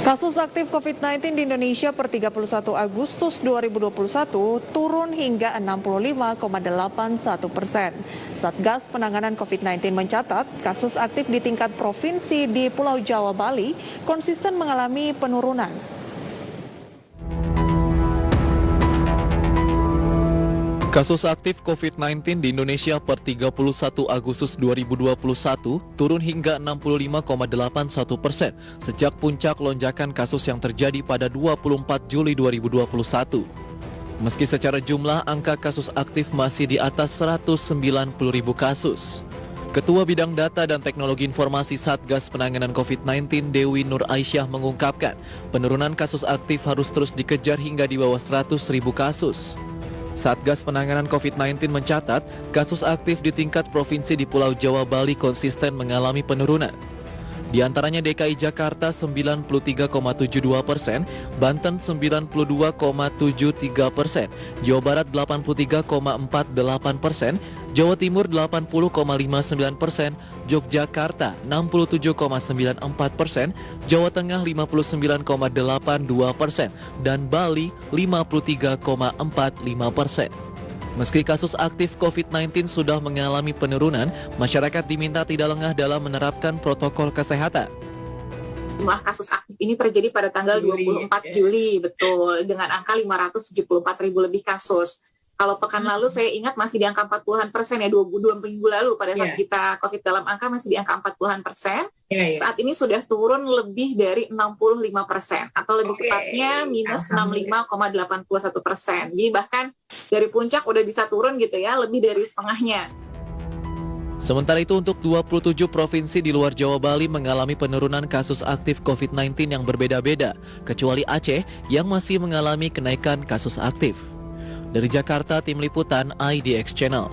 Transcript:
Kasus aktif COVID-19 di Indonesia per 31 Agustus 2021 turun hingga 65,81%. Satgas Penanganan COVID-19 mencatat kasus aktif di tingkat provinsi di Pulau Jawa, Bali konsisten mengalami penurunan. Kasus aktif COVID-19 di Indonesia per 31 Agustus 2021 turun hingga 65,81% sejak puncak lonjakan kasus yang terjadi pada 24 Juli 2021. Meski secara jumlah angka kasus aktif masih di atas 190.000 kasus. Ketua Bidang Data dan Teknologi Informasi Satgas Penanganan COVID-19 Dewi Nur Aisyah mengungkapkan penurunan kasus aktif harus terus dikejar hingga di bawah 100.000 kasus. Satgas Penanganan COVID-19 mencatat kasus aktif di tingkat provinsi di Pulau Jawa, Bali konsisten mengalami penurunan. Di antaranya DKI Jakarta 93,72%, Banten 92,73%, Jawa Barat 83,48%, Jawa Timur 80,59%, Yogyakarta 67,94%, Jawa Tengah 59,82%, dan Bali 53,45%. Meski kasus aktif COVID-19 sudah mengalami penurunan, masyarakat diminta tidak lengah dalam menerapkan protokol kesehatan. Jumlah kasus aktif ini terjadi pada tanggal 24 Juli, betul, dengan angka 574.000 lebih kasus. Kalau pekan lalu saya ingat masih di angka 40-an% ya, 2 minggu lalu pada saat kita COVID dalam angka masih di angka 40-an%. Saat ini sudah turun lebih dari 65% atau lebih tepatnya minus 65,81%. Jadi bahkan dari puncak udah bisa turun gitu ya, lebih dari setengahnya. Sementara itu untuk 27 provinsi di luar Jawa, Bali mengalami penurunan kasus aktif COVID-19 yang berbeda-beda, kecuali Aceh yang masih mengalami kenaikan kasus aktif. Dari Jakarta, Tim Liputan IDX Channel.